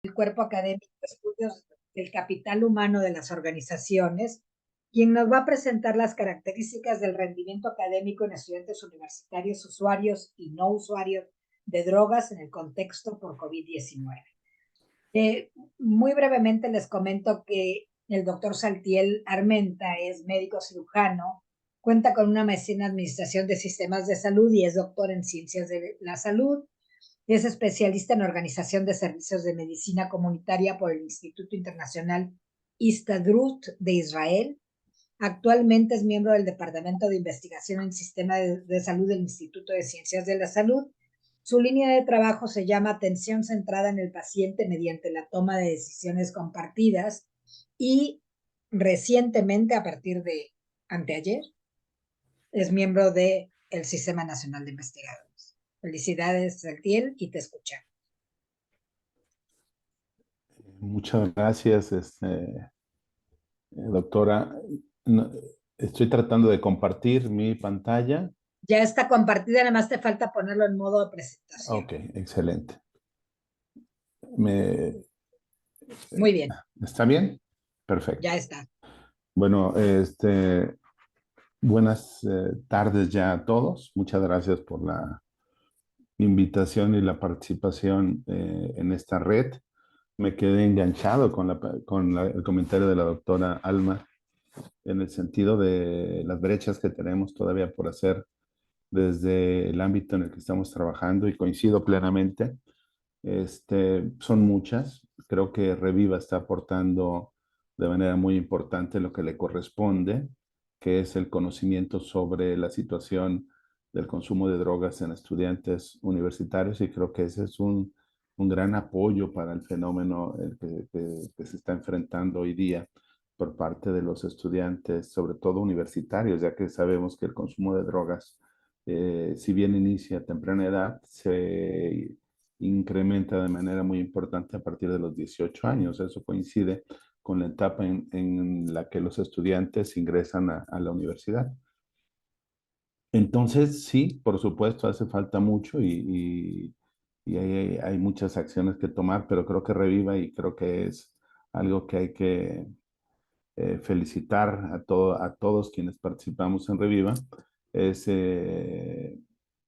el Cuerpo Académico de Estudios del Capital Humano de las Organizaciones, quien nos va a presentar las características del rendimiento académico en estudiantes universitarios, usuarios y no usuarios de drogas en el contexto por COVID-19. Muy brevemente les comento que el doctor Saltiel Armenta es médico cirujano, cuenta con una maestría en Administración de Sistemas de Salud y es doctor en Ciencias de la Salud. Es especialista en organización de servicios de medicina comunitaria por el Instituto Internacional Histadrut de Israel. Actualmente es miembro del Departamento de Investigación en Sistema de Salud del Instituto de Ciencias de la Salud. Su línea de trabajo se llama Atención centrada en el paciente mediante la toma de decisiones compartidas y recientemente, a partir de anteayer, es miembro del Sistema Nacional de Investigadores. Felicidades, Saltiel, y te escuchamos. Muchas gracias, doctora. No, estoy tratando de compartir mi pantalla. Ya está compartida, nada más te falta ponerlo en modo de presentación. Ok, excelente. Muy bien. ¿Está bien? Perfecto. Ya está. Bueno, buenas tardes ya a todos. Muchas gracias por la invitación y la participación en esta red. Me quedé enganchado con el comentario de la doctora Alma en el sentido de las brechas que tenemos todavía por hacer desde el ámbito en el que estamos trabajando y coincido plenamente. Son muchas. Creo que Reviva está aportando de manera muy importante lo que le corresponde, que es el conocimiento sobre la situación del consumo de drogas en estudiantes universitarios, y creo que ese es un gran apoyo para el fenómeno que se está enfrentando hoy día por parte de los estudiantes, sobre todo universitarios, ya que sabemos que el consumo de drogas, si bien inicia a temprana edad, se incrementa de manera muy importante a partir de los 18 años. Eso coincide con la etapa en la que los estudiantes ingresan a la universidad. Entonces, sí, por supuesto, hace falta mucho y hay muchas acciones que tomar, pero creo que Reviva y creo que es algo que hay que felicitar a todos quienes participamos en Reviva, es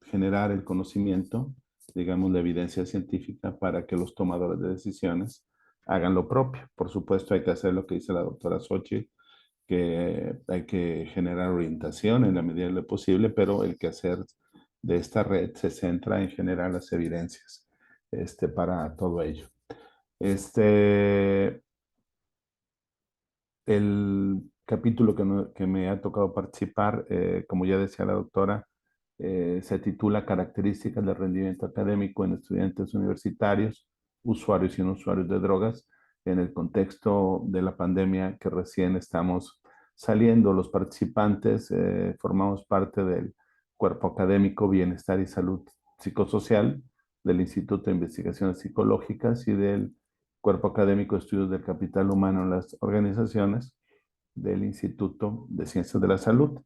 generar el conocimiento, digamos, la evidencia científica para que los tomadores de decisiones hagan lo propio. Por supuesto, hay que hacer lo que dice la doctora Xochitl, que hay que generar orientación en la medida de lo posible, pero el quehacer de esta red se centra en generar las evidencias para todo ello. El capítulo que me ha tocado participar, como ya decía la doctora, se titula Características del rendimiento académico en estudiantes universitarios, usuarios y no usuarios de drogas, en el contexto de la pandemia que recién estamos saliendo. Los participantes formamos parte del Cuerpo Académico Bienestar y Salud Psicosocial del Instituto de Investigaciones Psicológicas y del Cuerpo Académico de Estudios del Capital Humano en las Organizaciones del Instituto de Ciencias de la Salud.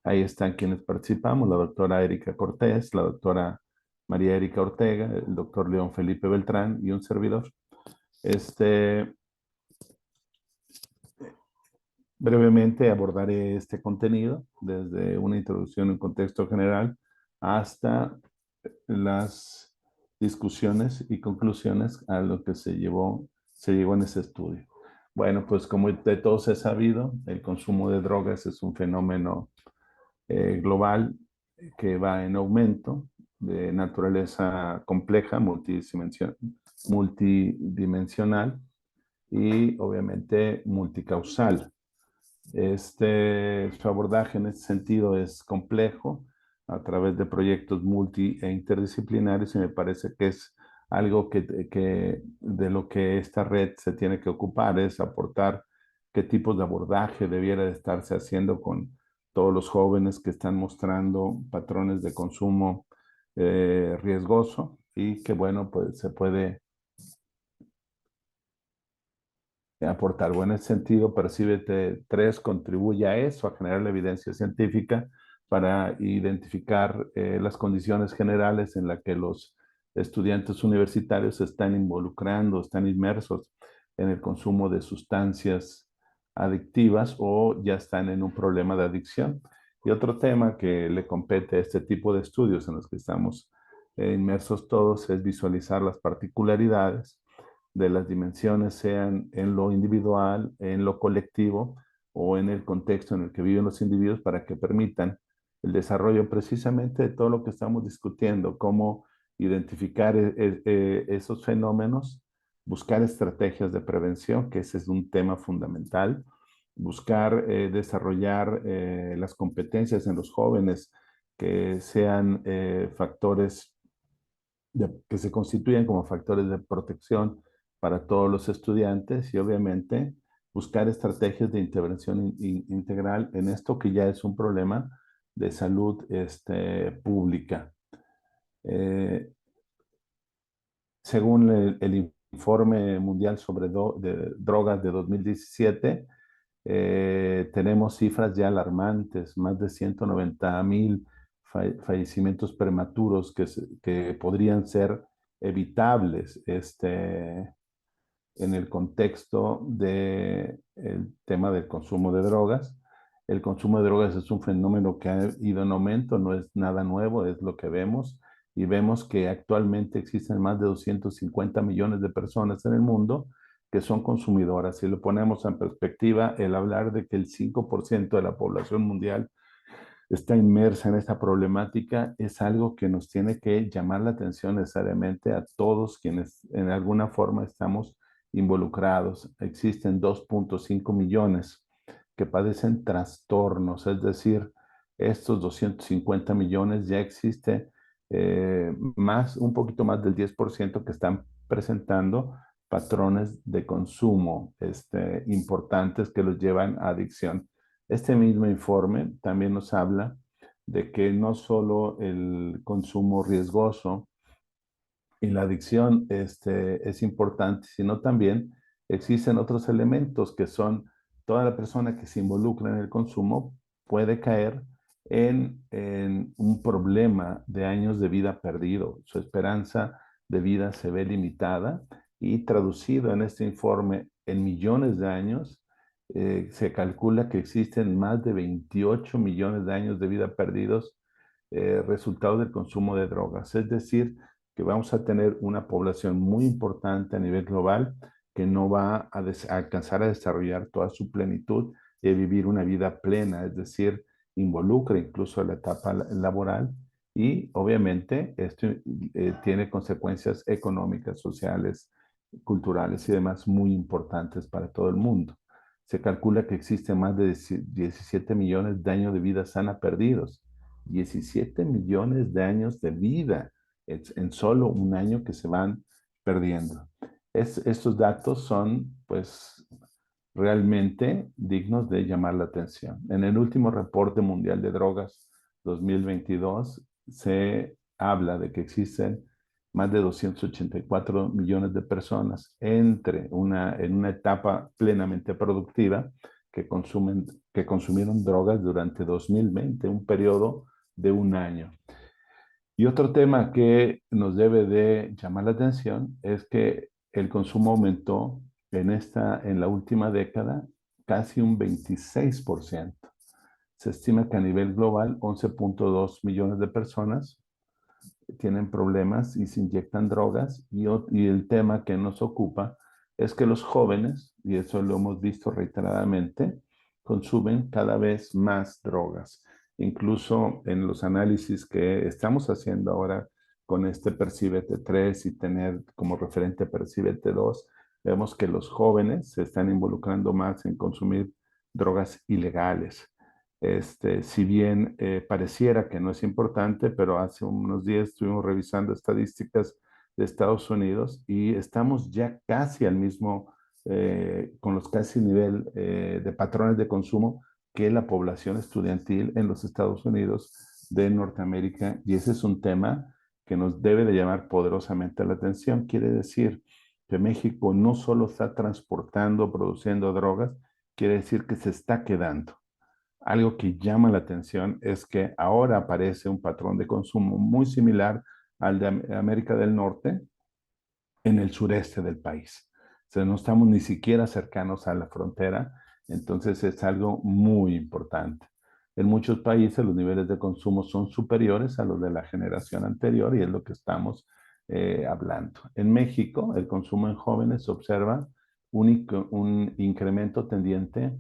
Ahí están quienes participamos: la doctora Erika Cortés, la doctora María Erika Ortega, el doctor León Felipe Beltrán y un servidor. Brevemente abordaré este contenido desde una introducción en contexto general hasta las discusiones y conclusiones a lo que se llegó en ese estudio. Bueno, pues como de todos es sabido, el consumo de drogas es un fenómeno global que va en aumento, de naturaleza compleja, multidimensional y obviamente multicausal. Su abordaje en este sentido es complejo a través de proyectos multi e interdisciplinarios, y me parece que es algo que de lo que esta red se tiene que ocupar, es aportar qué tipos de abordaje debiera de estarse haciendo con todos los jóvenes que están mostrando patrones de consumo riesgoso, y que bueno, pues se puede aportar. Bueno, en ese sentido, Percíbete 3 contribuye a eso, a generar la evidencia científica para identificar las condiciones generales en las que los estudiantes universitarios se están involucrando, están inmersos en el consumo de sustancias adictivas o ya están en un problema de adicción. Y otro tema que le compete a este tipo de estudios en los que estamos inmersos todos es visualizar las particularidades de las dimensiones, sean en lo individual, en lo colectivo o en el contexto en el que viven los individuos para que permitan el desarrollo precisamente de todo lo que estamos discutiendo, cómo identificar esos fenómenos, buscar estrategias de prevención, que ese es un tema fundamental, buscar desarrollar las competencias en los jóvenes que sean factores que se constituyan como factores de protección para todos los estudiantes y obviamente buscar estrategias de intervención integral en esto que ya es un problema de salud pública. Según el informe mundial sobre drogas de 2017, tenemos cifras ya alarmantes, más de 190,000 fallecimientos prematuros que podrían ser evitables en el contexto del tema del consumo de drogas. El consumo de drogas es un fenómeno que ha ido en aumento, no es nada nuevo, es lo que vemos. Y vemos que actualmente existen más de 250 millones de personas en el mundo que son consumidoras. Si lo ponemos en perspectiva, el hablar de que el 5% de la población mundial está inmersa en esta problemática es algo que nos tiene que llamar la atención necesariamente a todos quienes en alguna forma estamos involucrados. Existen 2.5 millones que padecen trastornos, es decir, estos 250 millones ya existe un poquito más del 10% que están presentando patrones de consumo importantes que los llevan a adicción. Este mismo informe también nos habla de que no solo el consumo riesgoso y la adicción es importante, sino también existen otros elementos que son toda la persona que se involucra en el consumo puede caer en un problema de años de vida perdido. Su esperanza de vida se ve limitada y traducido en este informe en millones de años, se calcula que existen más de 28 millones de años de vida perdidos resultado del consumo de drogas. Es decir, que vamos a tener una población muy importante a nivel global que no va a alcanzar a desarrollar toda su plenitud y a vivir una vida plena, es decir, involucra incluso la etapa laboral y obviamente esto tiene consecuencias económicas, sociales, culturales y demás muy importantes para todo el mundo. Se calcula que existen más de 17 millones de años de vida sana perdidos. 17 millones de años de vida en solo un año que se van perdiendo. Estos datos son, pues, realmente dignos de llamar la atención. En el último reporte mundial de drogas 2022 se habla de que existen más de 284 millones de personas en una etapa plenamente productiva que consumieron drogas durante 2020, un periodo de un año. Y otro tema que nos debe de llamar la atención es que el consumo aumentó en la última década casi un 26%. Se estima que a nivel global 11.2 millones de personas tienen problemas y se inyectan drogas y el tema que nos ocupa es que los jóvenes, y eso lo hemos visto reiteradamente, consumen cada vez más drogas. Incluso en los análisis que estamos haciendo ahora con este Percíbete 3 y tener como referente Percíbete 2, vemos que los jóvenes se están involucrando más en consumir drogas ilegales. Si bien pareciera que no es importante, pero hace unos días estuvimos revisando estadísticas de Estados Unidos y estamos ya casi al mismo, con los casi nivel de patrones de consumo que la población estudiantil en los Estados Unidos de Norteamérica. Y ese es un tema que nos debe de llamar poderosamente la atención. Quiere decir que México no solo está transportando, produciendo drogas, quiere decir que se está quedando. Algo que llama la atención es que ahora aparece un patrón de consumo muy similar al de América del Norte en el sureste del país. O sea, no estamos ni siquiera cercanos a la frontera, entonces es algo muy importante. En muchos países los niveles de consumo son superiores a los de la generación anterior y es lo que estamos hablando. En México, el consumo en jóvenes observa un incremento tendiente,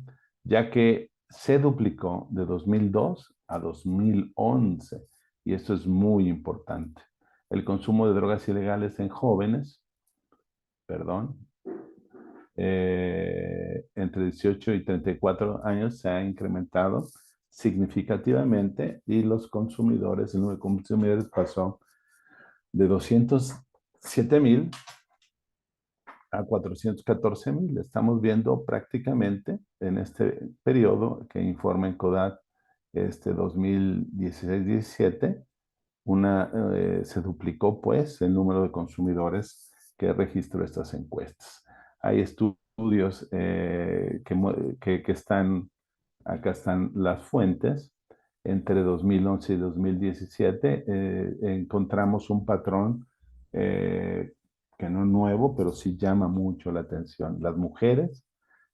ya que se duplicó de 2002 a 2011, y esto es muy importante. El consumo de drogas ilegales en jóvenes, perdón, entre 18 y 34 años se ha incrementado significativamente y los consumidores, el número de consumidores pasó de 207,000 a 414,000. Estamos viendo prácticamente en este periodo que informa en CODAT 2016-17, se duplicó pues el número de consumidores que registró estas encuestas. Hay estudios que están, acá están las fuentes. Entre 2011 y 2017 encontramos un patrón que no es nuevo, pero sí llama mucho la atención. Las mujeres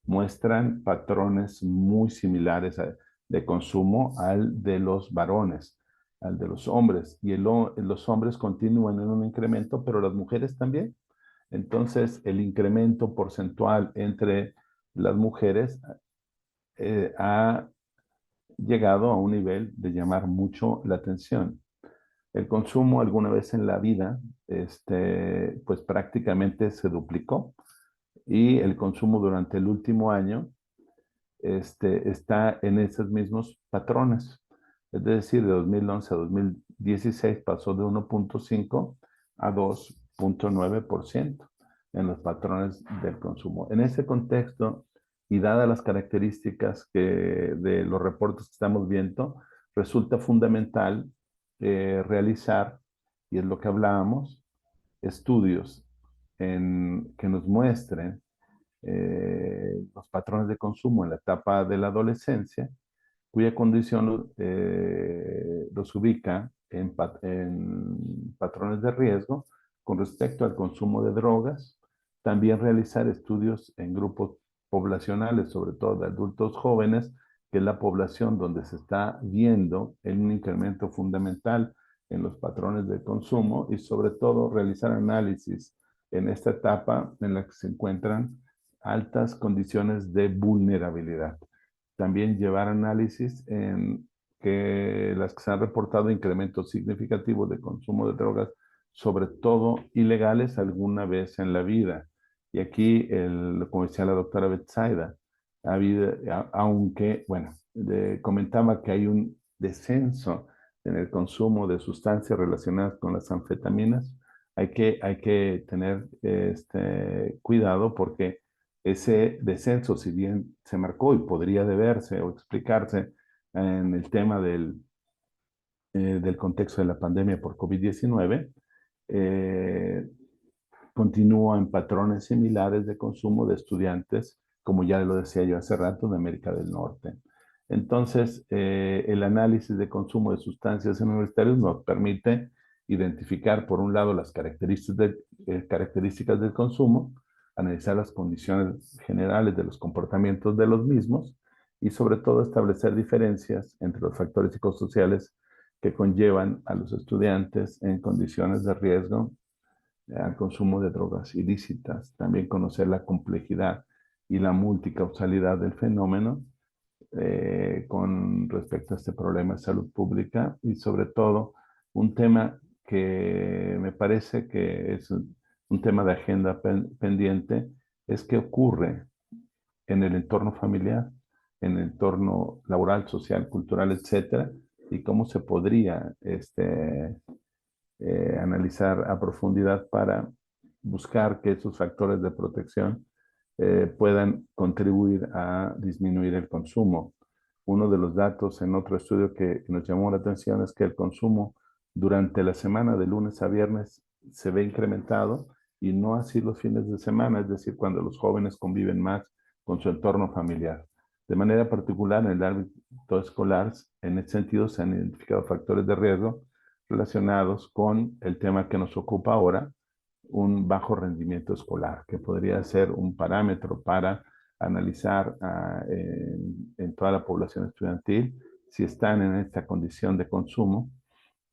muestran patrones muy similares de consumo al de los varones, al de los hombres. Y los hombres continúan en un incremento, pero las mujeres también. Entonces, el incremento porcentual entre las mujeres ha llegado a un nivel de llamar mucho la atención. El consumo alguna vez en la vida, pues prácticamente se duplicó, y el consumo durante el último año está en esos mismos patrones. Es decir, de 2011 a 2016 pasó de 1.5 a 2.9% en los patrones del consumo. En ese contexto, y dadas las características de los reportes que estamos viendo, resulta fundamental realizar, y es lo que hablábamos, estudios que nos muestren los patrones de consumo en la etapa de la adolescencia, cuya condición los ubica en patrones de riesgo con respecto al consumo de drogas. También realizar estudios en grupos poblacionales, sobre todo de adultos jóvenes, que es la población donde se está viendo un incremento fundamental en los patrones de consumo, y sobre todo realizar análisis en esta etapa en la que se encuentran altas condiciones de vulnerabilidad. También llevar análisis en que las que se han reportado incrementos significativos de consumo de drogas, sobre todo ilegales, alguna vez en la vida. Y aquí, como decía la doctora Betsaida, aunque, bueno, comentaba que hay un descenso en el consumo de sustancias relacionadas con las anfetaminas. Hay que tener cuidado, porque ese descenso, si bien se marcó y podría deberse o explicarse en el tema del contexto de la pandemia por COVID-19, eh, continúa en patrones similares de consumo de estudiantes, como ya lo decía yo hace rato, de América del Norte. Entonces, el análisis de consumo de sustancias universitarias nos permite identificar, por un lado, las características del consumo, analizar las condiciones generales de los comportamientos de los mismos, y sobre todo establecer diferencias entre los factores psicosociales que conllevan a los estudiantes en condiciones de riesgo al consumo de drogas ilícitas. También conocer la complejidad y la multicausalidad del fenómeno con respecto a este problema de salud pública, y sobre todo un tema que me parece que es un tema de agenda pendiente, es qué ocurre en el entorno familiar, en el entorno laboral, social, cultural, etcétera, y cómo se podría analizar a profundidad para buscar que esos factores de protección puedan contribuir a disminuir el consumo. Uno de los datos en otro estudio que nos llamó la atención es que el consumo durante la semana de lunes a viernes se ve incrementado, y no así los fines de semana, es decir, cuando los jóvenes conviven más con su entorno familiar. De manera particular, en el ámbito escolar, en este sentido, se han identificado factores de riesgo relacionados con el tema que nos ocupa ahora, un bajo rendimiento escolar, que podría ser un parámetro para analizar en toda la población estudiantil si están en esta condición de consumo,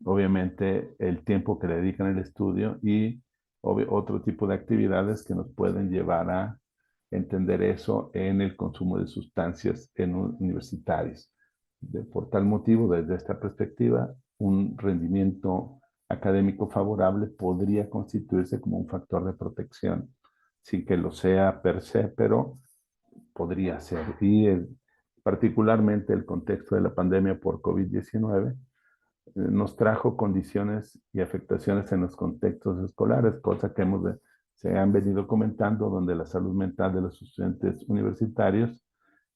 obviamente el tiempo que le dedican al estudio y otro tipo de actividades que nos pueden llevar a entender eso en el consumo de sustancias en universitarios. Por tal motivo, desde esta perspectiva, un rendimiento académico favorable podría constituirse como un factor de protección, sin que lo sea per se, pero podría ser. Y particularmente el contexto de la pandemia por COVID-19 nos trajo condiciones y afectaciones en los contextos escolares, cosa que se han venido comentando, donde la salud mental de los estudiantes universitarios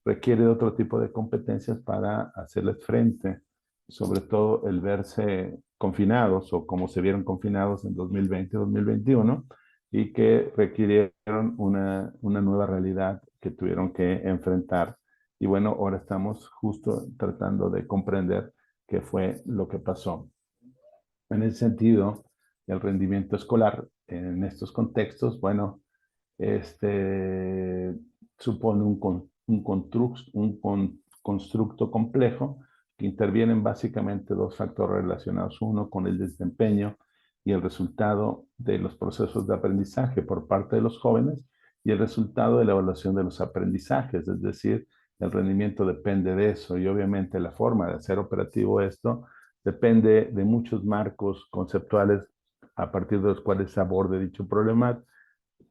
requiere otro tipo de competencias para hacerles frente, sobre todo el verse confinados o como se vieron confinados en 2020-2021 y que requirieron una nueva realidad que tuvieron que enfrentar. Y bueno, ahora estamos justo tratando de comprender qué fue lo que pasó. En ese sentido, el rendimiento escolar en estos contextos, bueno, este, supone un constructo complejo que intervienen básicamente dos factores relacionados, uno con el desempeño y el resultado de los procesos de aprendizaje por parte de los jóvenes y el resultado de la evaluación de los aprendizajes, es decir, el rendimiento depende de eso y obviamente la forma de hacer operativo esto depende de muchos marcos conceptuales a partir de los cuales se aborde dicho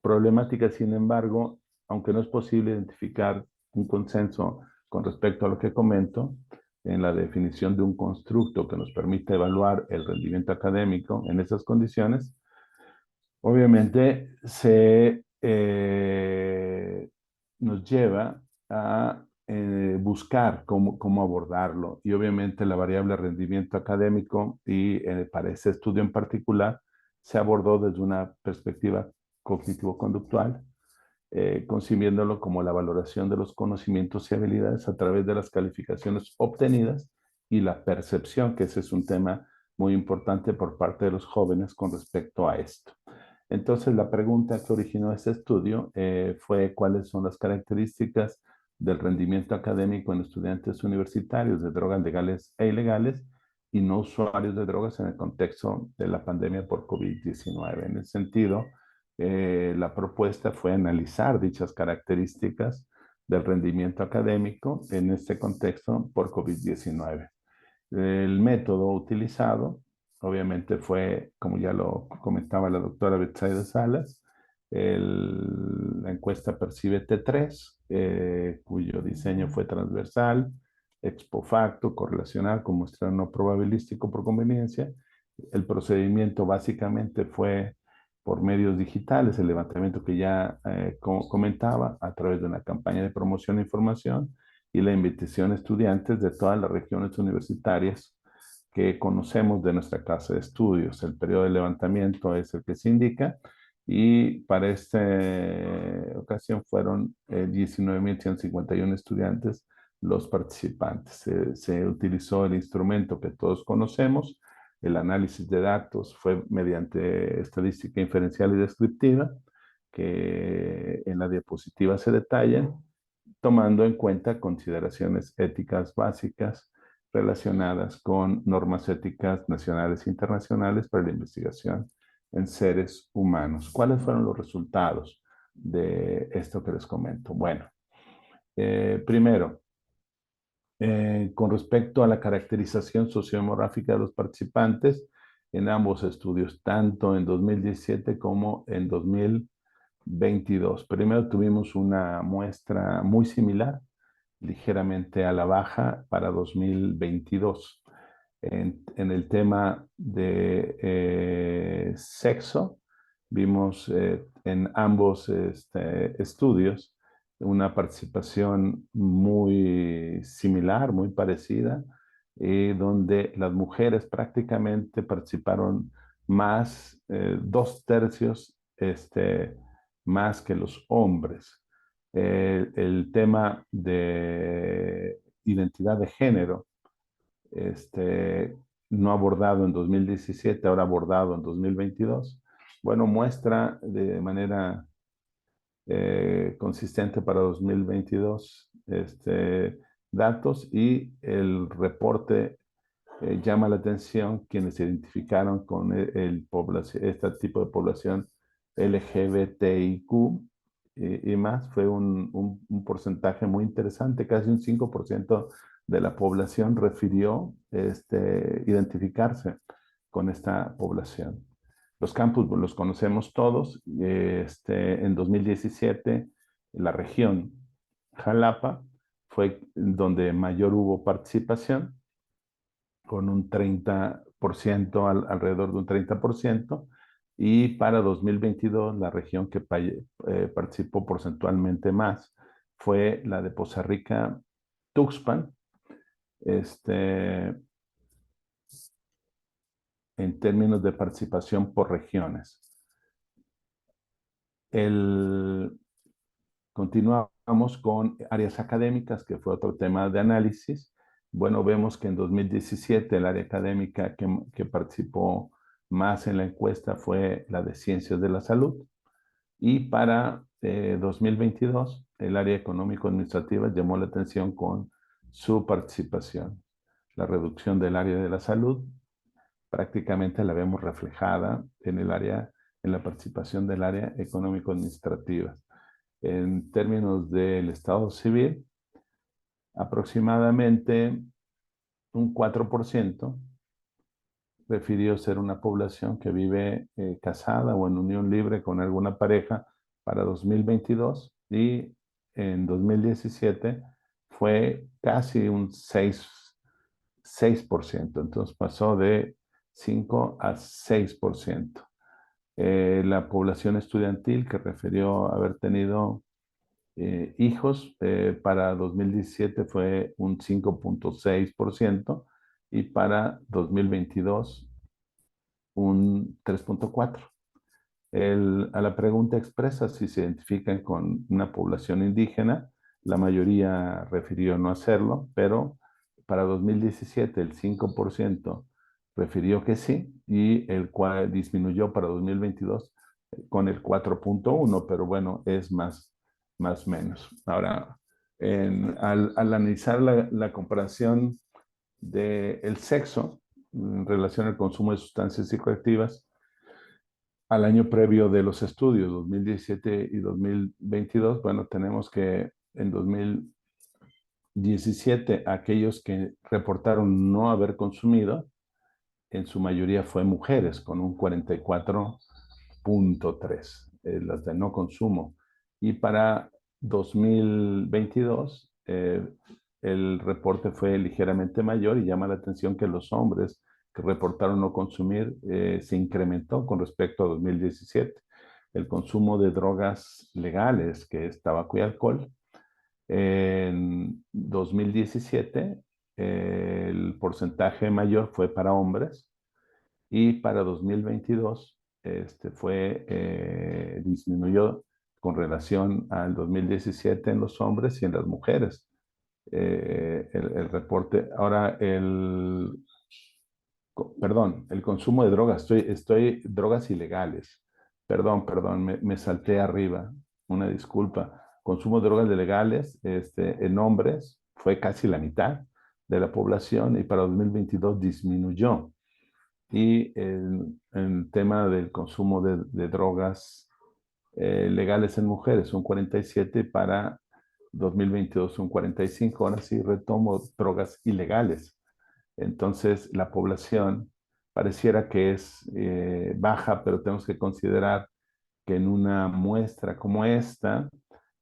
problemática, sin embargo, aunque no es posible identificar un consenso con respecto a lo que comento, en la definición de un constructo que nos permita evaluar el rendimiento académico en esas condiciones, obviamente nos lleva a buscar cómo abordarlo. Y obviamente la variable rendimiento académico y para ese estudio en particular se abordó desde una perspectiva cognitivo-conductual, concibiéndolo como la valoración de los conocimientos y habilidades a través de las calificaciones obtenidas y la percepción, que ese es un tema muy importante por parte de los jóvenes con respecto a esto. Entonces, la pregunta que originó este estudio fue cuáles son las características del rendimiento académico en estudiantes universitarios de drogas legales e ilegales y no usuarios de drogas en el contexto de la pandemia por COVID-19. En ese sentido, la propuesta fue analizar dichas características del rendimiento académico en este contexto por COVID-19. El método utilizado, obviamente, fue, como ya lo comentaba la doctora Betsaida Salas, la encuesta Percibe T3, cuyo diseño fue transversal, ex facto, correlacional, con muestreo no probabilístico por conveniencia. El procedimiento básicamente fue por medios digitales, el levantamiento que ya comentaba, a través de una campaña de promoción e información, y la invitación a estudiantes de todas las regiones universitarias que conocemos de nuestra clase de estudios. El periodo de levantamiento es el que se indica y para esta ocasión fueron 19.151 estudiantes los participantes. Se utilizó el instrumento que todos conocemos, el análisis de datos fue mediante estadística inferencial y descriptiva, que en la diapositiva se detallan, tomando en cuenta consideraciones éticas básicas relacionadas con normas éticas nacionales e internacionales para la investigación en seres humanos. ¿Cuáles fueron los resultados de esto que les comento? Bueno, primero, con respecto a la caracterización sociodemográfica de los participantes en ambos estudios, tanto en 2017 como en 2022. Primero tuvimos una muestra muy similar, ligeramente a la baja para 2022. En el tema de sexo, vimos en ambos estudios una participación muy similar, muy parecida, donde las mujeres prácticamente participaron más, 2/3 más que los hombres. El tema de identidad de género, no abordado en 2017, ahora abordado en 2022, bueno, muestra de manera consistente para 2022 datos, y el reporte llama la atención quienes se identificaron con este tipo de población LGBTIQ y más. Fue un porcentaje muy interesante, casi un 5% de la población refirió identificarse con esta población. Los campus los conocemos todos. En 2017, la región Jalapa fue donde mayor hubo participación, con un 30%, alrededor de un 30%, y para 2022 la región que participó porcentualmente más fue la de Poza Rica, Tuxpan, en términos de participación por regiones. Continuamos con áreas académicas, que fue otro tema de análisis. Bueno, vemos que en 2017 el área académica que participó más en la encuesta fue la de Ciencias de la Salud, y para 2022 el área económico-administrativa llamó la atención con su participación. La reducción del área de la salud prácticamente la vemos reflejada en la participación del área económico-administrativa. En términos del Estado civil, aproximadamente un 4% refirió ser una población que vive casada o en unión libre con alguna pareja para 2022, y en 2017 fue casi un 6%. Entonces pasó de 5 a 6%. La población estudiantil, que refirió haber tenido hijos, para 2017 fue un 5.6%, y para 2022 un 3.4%. A la pregunta expresa si se identifican con una población indígena, la mayoría refirió no hacerlo, pero para 2017 el 5% refirió que sí, y el cual disminuyó para 2022 con el 4.1%, pero bueno, es más menos. Ahora, al analizar la comparación del sexo en relación al consumo de sustancias psicoactivas al año previo de los estudios, 2017 y 2022, bueno, tenemos que en 2017 aquellos que reportaron no haber consumido, en su mayoría fue mujeres, con un 44.3%, las de no consumo. Y para 2022, el reporte fue ligeramente mayor, y llama la atención que los hombres que reportaron no consumir se incrementó con respecto a 2017. El consumo de drogas legales, que es tabaco y alcohol, en 2017 el porcentaje mayor fue para hombres, y para 2022 disminuyó con relación al 2017 en los hombres y en las mujeres. El reporte. Ahora, perdón, el consumo de drogas, drogas ilegales. Perdón, me salté arriba, una disculpa. Consumo de drogas ilegales en hombres fue casi la mitad de la población, y para 2022 disminuyó. Y el tema del consumo de drogas legales en mujeres, un 47%, para 2022 un 45%. Ahora sí retomo drogas ilegales. Entonces la población pareciera que es baja, pero tenemos que considerar que en una muestra como esta,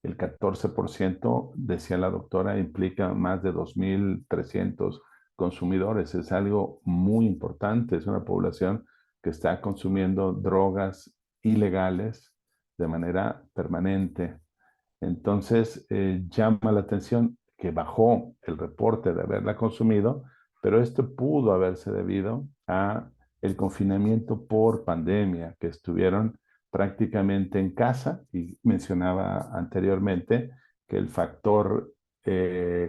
el 14%, decía la doctora, implica más de 2.300 consumidores. Es algo muy importante. Es una población que está consumiendo drogas ilegales de manera permanente. Entonces, llama la atención que bajó el reporte de haberla consumido, pero esto pudo haberse debido a el confinamiento por pandemia, que estuvieron prácticamente en casa, y mencionaba anteriormente que el factor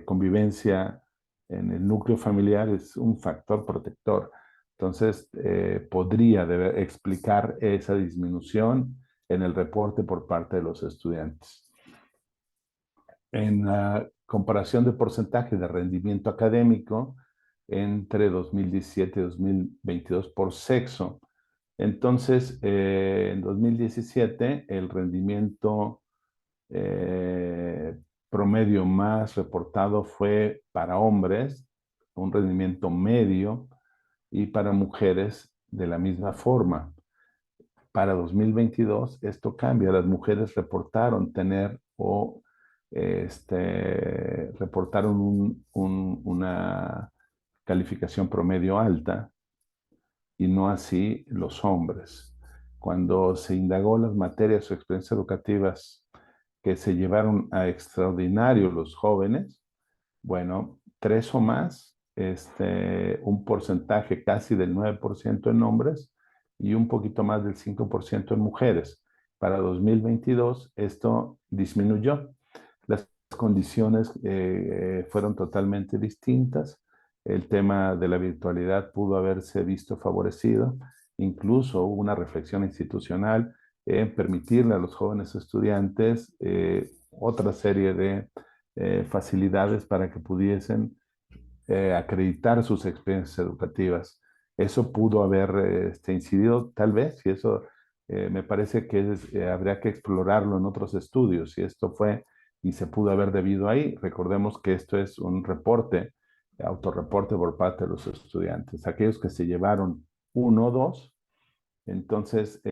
convivencia en el núcleo familiar es un factor protector. Entonces, podría explicar esa disminución en el reporte por parte de los estudiantes. En la comparación de porcentaje de rendimiento académico entre 2017 y 2022 por sexo, entonces, en 2017, el rendimiento promedio más reportado fue para hombres, un rendimiento medio, y para mujeres de la misma forma. Para 2022 esto cambia. Las mujeres reportaron tener o reportaron una calificación promedio alta y no así los hombres. Cuando se indagó las materias o experiencias educativas que se llevaron a extraordinario los jóvenes, bueno, tres o más, un porcentaje casi del 9% en hombres y un poquito más del 5% en mujeres. Para 2022 esto disminuyó. Las condiciones fueron totalmente distintas. El tema de la virtualidad pudo haberse visto favorecido. Incluso hubo una reflexión institucional en permitirle a los jóvenes estudiantes otra serie de facilidades para que pudiesen acreditar sus experiencias educativas. Eso pudo haber incidido, tal vez, y eso me parece que habría que explorarlo en otros estudios, si esto fue y se pudo haber debido ahí. Recordemos que esto es un reporte, autorreporte por parte de los estudiantes. Aquellos que se llevaron uno o dos, entonces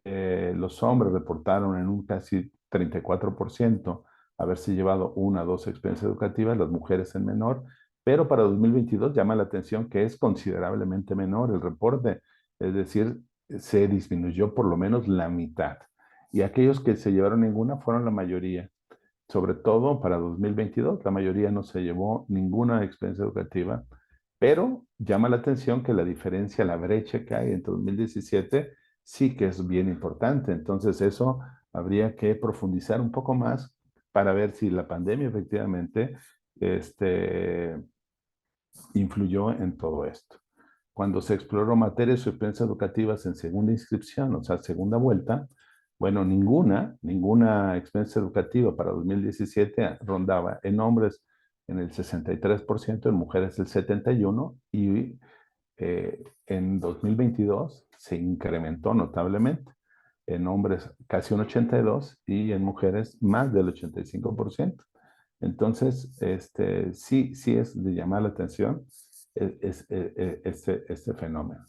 los hombres reportaron en un casi 34% haberse llevado una o dos experiencias educativas, las mujeres en menor, pero para 2022 llama la atención que es considerablemente menor el reporte, es decir, se disminuyó por lo menos la mitad. Y aquellos que se llevaron ninguna fueron la mayoría, sobre todo para 2022, la mayoría no se llevó ninguna experiencia educativa, pero llama la atención que la diferencia, la brecha que hay entre 2017 sí que es bien importante. Entonces eso habría que profundizar un poco más para ver si la pandemia efectivamente influyó en todo esto. Cuando se exploró materias o experiencias educativas en segunda inscripción, o sea, segunda vuelta, bueno, ninguna experiencia educativa para 2017 rondaba en hombres en el 63%, en mujeres el 71%, y en 2022 se incrementó notablemente. En hombres casi un 82% y en mujeres más del 85%. Entonces, sí es de llamar la atención este fenómeno.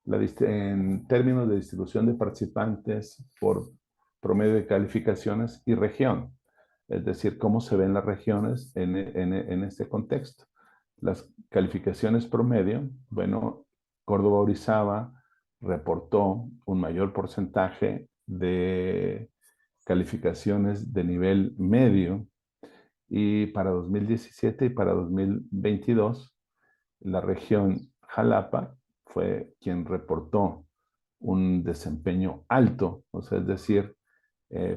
En términos de distribución de participantes por promedio de calificaciones y región, es decir, cómo se ven las regiones en este contexto. Las calificaciones promedio, bueno, Córdoba-Orizaba reportó un mayor porcentaje de calificaciones de nivel medio, y para 2017 y para 2022 la región Jalapa fue quien reportó un desempeño alto, o sea, es decir,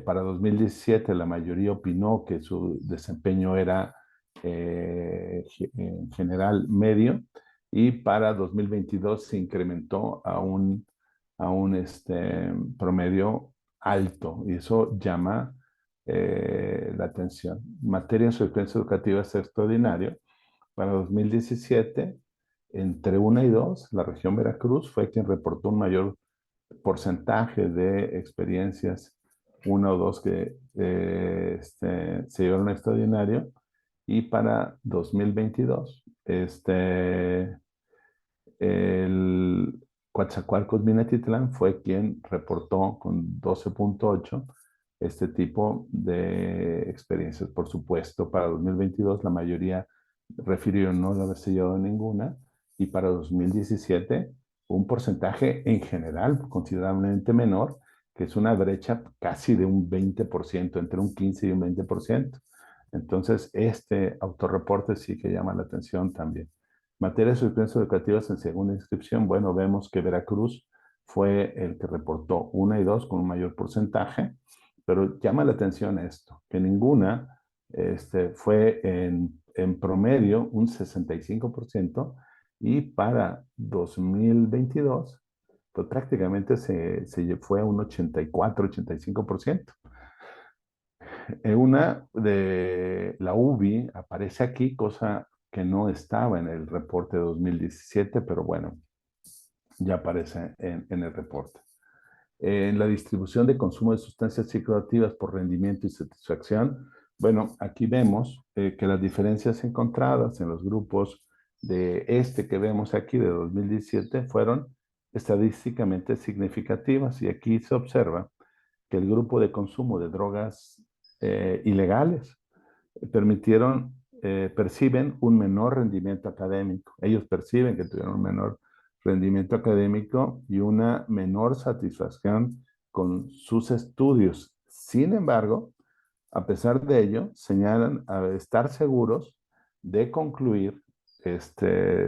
para 2017 la mayoría opinó que su desempeño era en general medio, y para 2022 se incrementó a un promedio alto, y eso llama la atención. Materias o experiencias educativas extraordinario, para 2017, entre 1 y 2, la región Veracruz fue quien reportó un mayor porcentaje de experiencias, 1 o 2 que se llevaron a extraordinario, y para 2022, el Coatzacoalcos Minatitlán fue quien reportó con 12.8 este tipo de experiencias. Por supuesto, para 2022 la mayoría refirió no haberse llevado ninguna, y para 2017 un porcentaje en general considerablemente menor, que es una brecha casi de un 20%, entre un 15 y un 20%. Entonces, este autorreporte sí que llama la atención también. Materias o experiencias educativas en segunda inscripción, bueno, vemos que Veracruz fue el que reportó 1 y 2 con un mayor porcentaje, pero llama la atención esto, que ninguna fue en promedio un 65%, y para 2022, pues prácticamente se fue a un 84-85%. Una de la UBI aparece aquí, cosa que no estaba en el reporte de 2017, pero bueno, ya aparece en el reporte. En la distribución de consumo de sustancias psicoactivas por rendimiento y satisfacción, bueno, aquí vemos que las diferencias encontradas en los grupos de que vemos aquí de 2017 fueron estadísticamente significativas y aquí se observa que el grupo de consumo de drogas ilegales perciben un menor rendimiento académico. Ellos perciben que tuvieron un menor rendimiento académico y una menor satisfacción con sus estudios. Sin embargo, a pesar de ello, señalan a estar seguros de concluir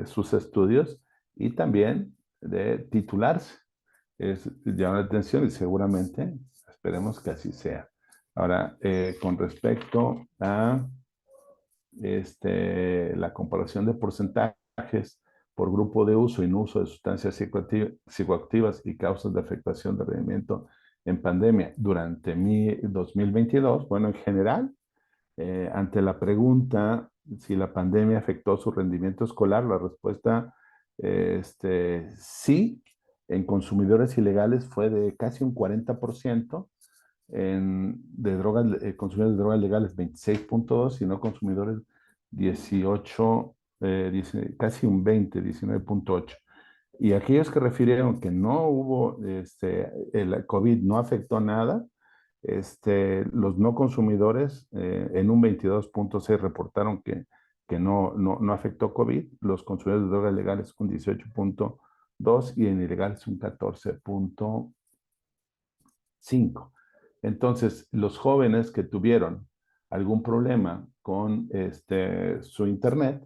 sus estudios y también de titularse. Llama la atención y seguramente esperemos que así sea. Ahora, con respecto a la comparación de porcentajes por grupo de uso y no uso de sustancias psicoactivas y causas de afectación de rendimiento en pandemia durante 2022, bueno, en general, ante la pregunta si la pandemia afectó su rendimiento escolar, la respuesta sí, en consumidores ilegales fue de casi un 40%, de drogas, consumidores de drogas legales 26.2 y no consumidores 18, casi un 20, 19.8. Y aquellos que refirieron que no hubo, el COVID no afectó nada, los no consumidores en un 22.6 reportaron que no afectó COVID, los consumidores de drogas legales un 18.2 y en ilegales un 14.5. Entonces, los jóvenes que tuvieron algún problema con su internet,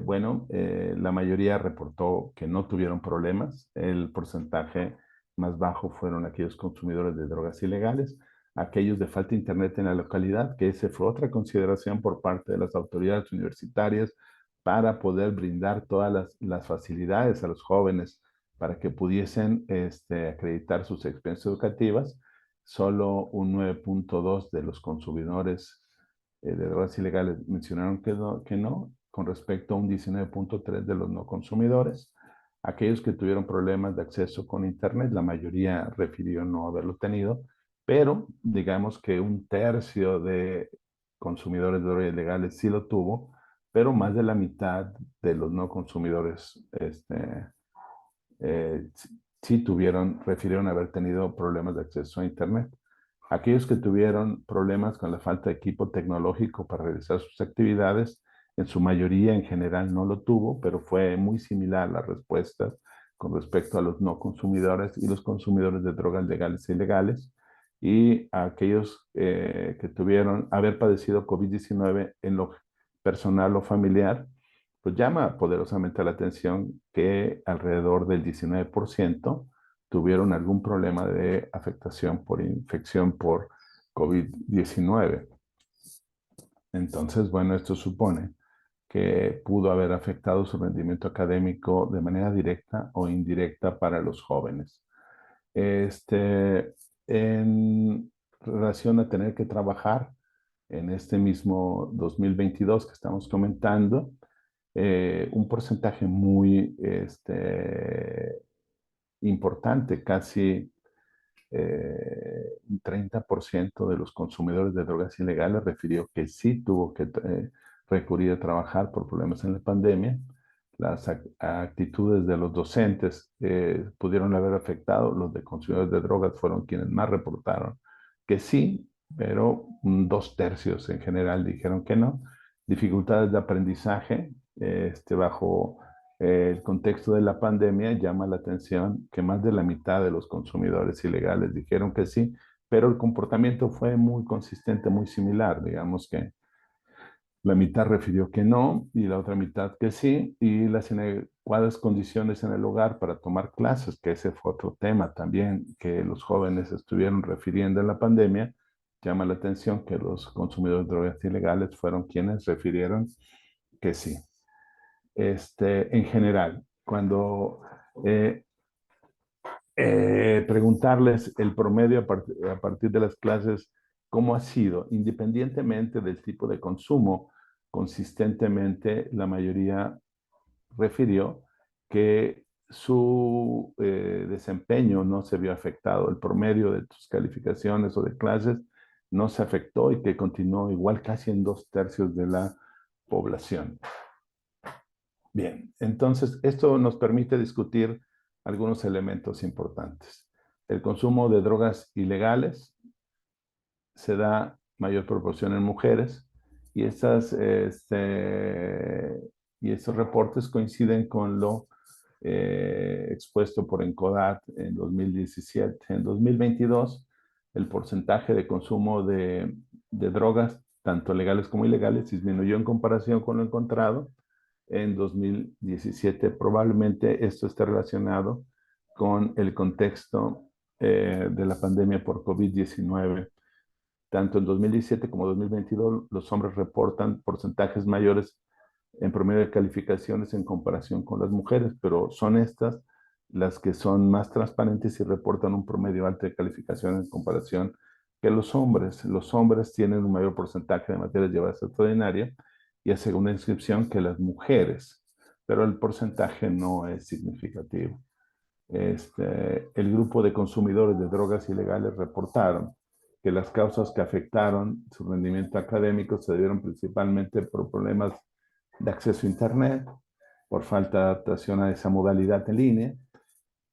bueno, la mayoría reportó que no tuvieron problemas. El porcentaje más bajo fueron aquellos consumidores de drogas ilegales, aquellos de falta de internet en la localidad, que esa fue otra consideración por parte de las autoridades universitarias para poder brindar todas las facilidades a los jóvenes para que pudiesen acreditar sus experiencias educativas. Solo un 9.2 de los consumidores de drogas ilegales mencionaron que no, con respecto a un 19.3 de los no consumidores. Aquellos que tuvieron problemas de acceso con Internet, la mayoría refirió no haberlo tenido, pero digamos que un tercio de consumidores de drogas ilegales sí lo tuvo, pero más de la mitad de los no consumidores eh, sí refirieron haber tenido problemas de acceso a Internet. Aquellos que tuvieron problemas con la falta de equipo tecnológico para realizar sus actividades, en su mayoría en general no lo tuvo, pero fue muy similar las respuestas con respecto a los no consumidores y los consumidores de drogas legales e ilegales. Y a aquellos que tuvieron haber padecido COVID-19 en lo personal o familiar, pues llama poderosamente la atención que alrededor del 19% tuvieron algún problema de afectación por infección por COVID-19. Entonces, bueno, esto supone que pudo haber afectado su rendimiento académico de manera directa o indirecta para los jóvenes. En relación a tener que trabajar en este mismo 2022 que estamos comentando, un porcentaje muy importante, casi un 30% de los consumidores de drogas ilegales refirió que sí tuvo que recurrir a trabajar por problemas en la pandemia. Las actitudes de los docentes pudieron haber afectado. Los de consumidores de drogas fueron quienes más reportaron que sí, pero 2/3 en general dijeron que no. Dificultades de aprendizaje bajo el contexto de la pandemia. Llama la atención que más de la mitad de los consumidores ilegales dijeron que sí, pero el comportamiento fue muy consistente, muy similar. Digamos que la mitad refirió que no y la otra mitad que sí, y las inadecuadas condiciones en el hogar para tomar clases, que ese fue otro tema también que los jóvenes estuvieron refiriendo en la pandemia. Llama la atención que los consumidores de drogas ilegales fueron quienes refirieron que sí. en general. Cuando preguntarles el promedio a partir de las clases, cómo ha sido, independientemente del tipo de consumo, consistentemente la mayoría refirió que su desempeño no se vio afectado, el promedio de tus calificaciones o de clases no se afectó y que continuó igual casi en 2/3 de la población. Bien, entonces esto nos permite discutir algunos elementos importantes. El consumo de drogas ilegales se da mayor proporción en mujeres y, y estos reportes coinciden con lo expuesto por Encodat en 2017. En 2022, el porcentaje de consumo de drogas, tanto legales como ilegales, disminuyó en comparación con lo encontrado en 2017. Probablemente esto esté relacionado con el contexto de la pandemia por COVID-19. Tanto en 2017 como 2022, los hombres reportan porcentajes mayores en promedio de calificaciones en comparación con las mujeres, pero son estas las que son más transparentes y reportan un promedio alto de calificaciones en comparación que los hombres. Los hombres tienen un mayor porcentaje de materias llevadas extraordinaria y hace una inscripción que las mujeres, pero el porcentaje no es significativo. El grupo de consumidores de drogas ilegales reportaron que las causas que afectaron su rendimiento académico se debieron principalmente por problemas de acceso a Internet, por falta de adaptación a esa modalidad en línea.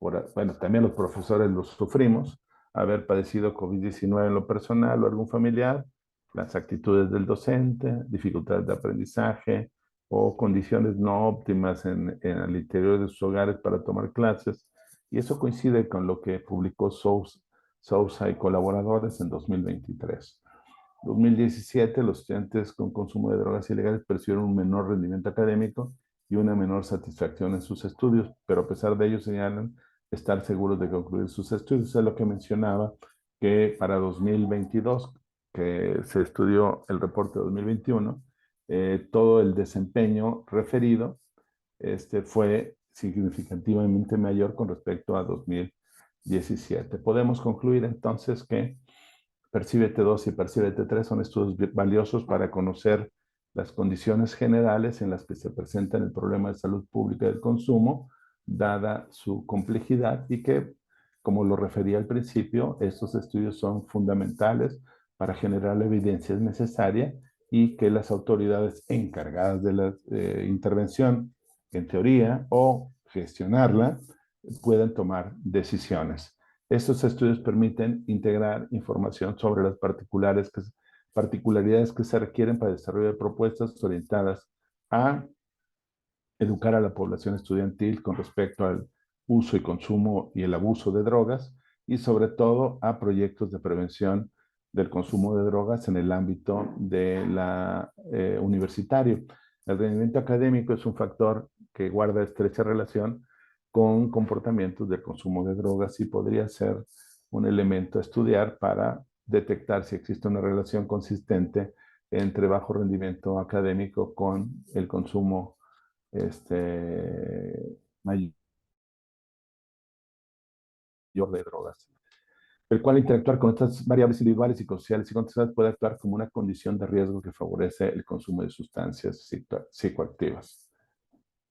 Bueno, también los profesores los sufrimos, haber padecido COVID-19 en lo personal o algún familiar, las actitudes del docente, dificultades de aprendizaje o condiciones no óptimas en el interior de sus hogares para tomar clases. Y eso coincide con lo que publicó Sousa y colaboradores en 2023. 2017, los estudiantes con consumo de drogas ilegales percibieron un menor rendimiento académico y una menor satisfacción en sus estudios, pero a pesar de ello señalan estar seguros de concluir sus estudios. Es lo que mencionaba, que para 2022, que se estudió el reporte de 2021, todo el desempeño referido fue significativamente mayor con respecto a 2017. Podemos concluir entonces que Percíbete 2 y Percíbete 3 son estudios valiosos para conocer las condiciones generales en las que se presenta el problema de salud pública del consumo, dada su complejidad y que, como lo refería al principio, estos estudios son fundamentales para generar la evidencia necesaria y que las autoridades encargadas de la intervención, en teoría, o gestionarla, puedan tomar decisiones. Estos estudios permiten integrar información sobre las particularidades que se requieren para desarrollar propuestas orientadas a educar a la población estudiantil con respecto al uso y consumo y el abuso de drogas y sobre todo a proyectos de prevención del consumo de drogas en el ámbito de la universitario. El rendimiento académico es un factor que guarda estrecha relación con comportamientos del consumo de drogas y podría ser un elemento a estudiar para detectar si existe una relación consistente entre bajo rendimiento académico con el consumo mayor de drogas, el cual interactuar con estas variables individuales y sociales y contextuales puede actuar como una condición de riesgo que favorece el consumo de sustancias psicoactivas.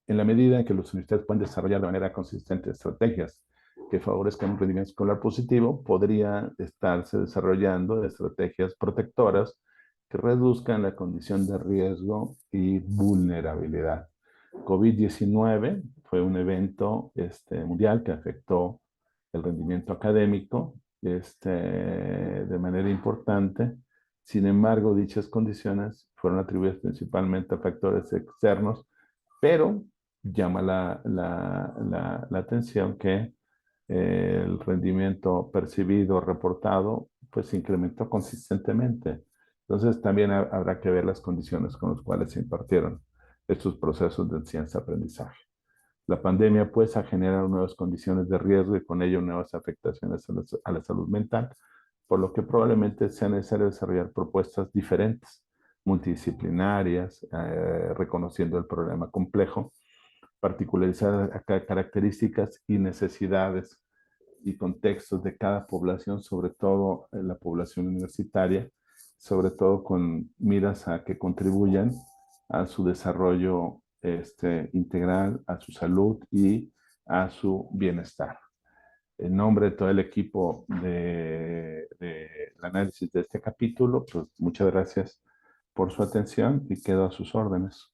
En la medida en que los universitarios pueden desarrollar de manera consistente estrategias que favorezcan un rendimiento escolar positivo, podría estarse desarrollando estrategias protectoras que reduzcan la condición de riesgo y vulnerabilidad. COVID-19 fue un evento mundial que afectó el rendimiento académico de manera importante. Sin embargo, dichas condiciones fueron atribuidas principalmente a factores externos, pero llama la atención que el rendimiento percibido, reportado, pues se incrementó consistentemente. Entonces también habrá que ver las condiciones con las cuales se impartieron estos procesos de enseñanza-aprendizaje. La pandemia pues ha generado nuevas condiciones de riesgo y con ello nuevas afectaciones a la salud mental, por lo que probablemente sea necesario desarrollar propuestas diferentes multidisciplinarias, reconociendo el problema complejo, particularizar características y necesidades y contextos de cada población, sobre todo la población universitaria, sobre todo con miras a que contribuyan a su desarrollo integral, a su salud y a su bienestar. En nombre de todo el equipo de análisis de este capítulo, pues muchas gracias por su atención y quedo a sus órdenes.